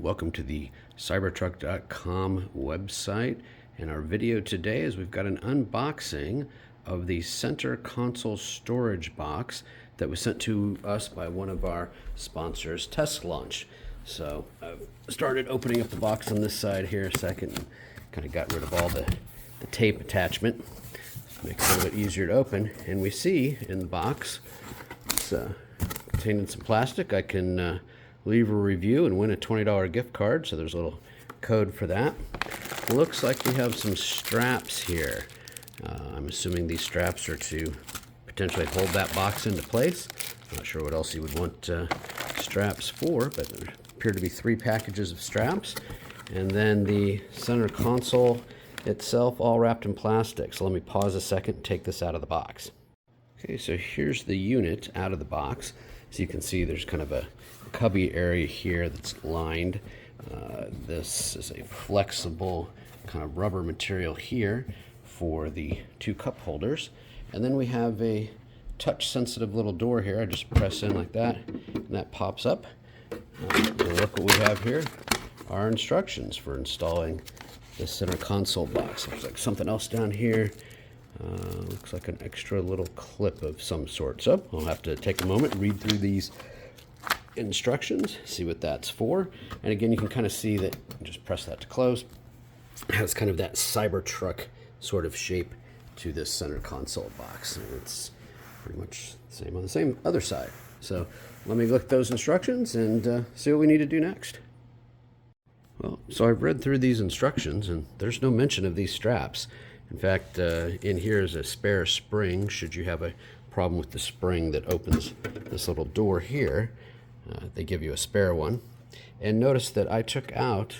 welcome to the Cybertruck.com website. And our video today is we've got an unboxing of the center console storage box that was sent to us by one of our sponsors, Teslaunch. So I've started opening up the box on this side here a second and kind of got rid of all the tape attachment. Makes it a little bit easier to open. And we see in the box it's containing some plastic. I can leave a review and win a $20 gift card, so there's a little code for that. Looks like we have some straps here. I'm assuming these straps are to potentially hold that box into place. Not sure what else you would want straps for, but there appear to be 3 packages of straps. And then the center console itself all wrapped in plastic. So let me pause a second and take this out of the box. Okay, so here's the unit out of the box. So you can see there's kind of a cubby area here that's lined. This is a flexible kind of rubber material here for the 2 cup holders. And then we have a touch sensitive little door here. I just press in like that and that pops up. Look what we have here. Our instructions for installing the center console box. Looks like something else down here. Looks like an extra little clip of some sort. So I'll have to take a moment, read through these instructions, see what that's for. And again, you can kind of see that, just press that to close. It has kind of that Cybertruck sort of shape to this center console box. And it's pretty much the same on the same other side. So let me look at those instructions and see what we need to do next. Well, so I've read through these instructions and there's no mention of these straps. In fact, in here is a spare spring should you have a problem with the spring that opens this little door here. They give you a spare one. And notice that I took out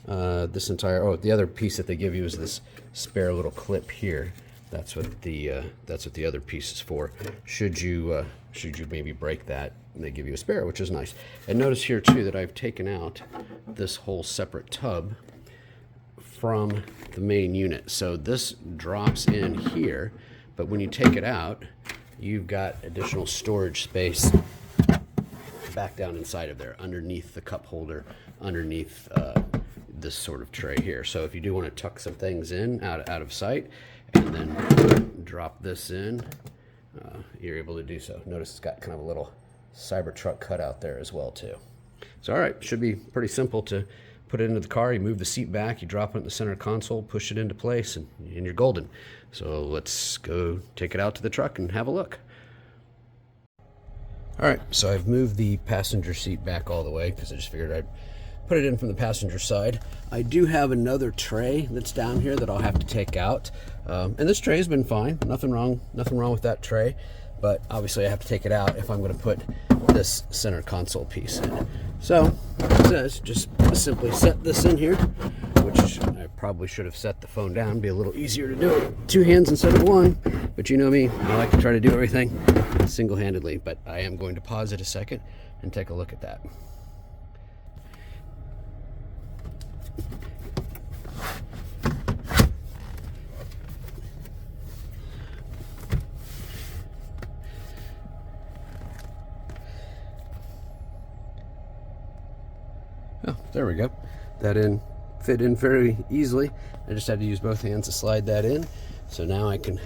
this entire, the other piece that they give you is this spare little clip here. That's what the other piece is for. Should you maybe break that, they give you a spare, which is nice. And notice here too that I've taken out this whole separate tub from the main unit. So this drops in here, but when you take it out, you've got additional storage space back down inside of there, underneath the cup holder, underneath this sort of tray here. So if you do want to tuck some things in out of sight and then drop this in, you're able to do so. Notice it's got kind of a little Cybertruck cutout there as well too. So all right, should be pretty simple to put it into the car. You move the seat back, you drop it in the center console, push it into place, and you're golden. So let's go take it out to the truck and have a look. All right, so I've moved the passenger seat back all the way because I just figured I'd put it in from the passenger side. I do have another tray that's down here that I'll have to take out. And this tray has been fine. Nothing wrong with that tray. But obviously I have to take it out if I'm going to put this center console piece in. So it says just simply set this in here, which I probably should have set the phone down. It'd be a little easier to do it 2 hands instead of 1. But you know me, I like to try to do everything single-handedly. But I am going to pause it a second and take a look at that. Oh, there we go. That fit in very easily. I just had to use both hands to slide that in. So now I can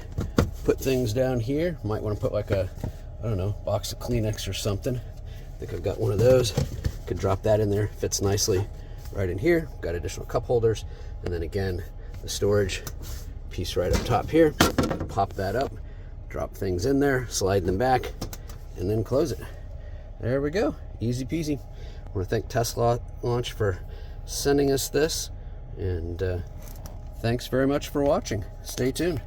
put things down here. Might want to put like a, I don't know, box of Kleenex or something. I think I've got one of those. Could drop that in there. Fits nicely right in here. Got additional cup holders. And then again, the storage piece right up top here. Pop that up, drop things in there, slide them back, and then close it. There we go. Easy peasy. I want to thank Teslaunch for sending us this, and thanks very much for watching. Stay tuned.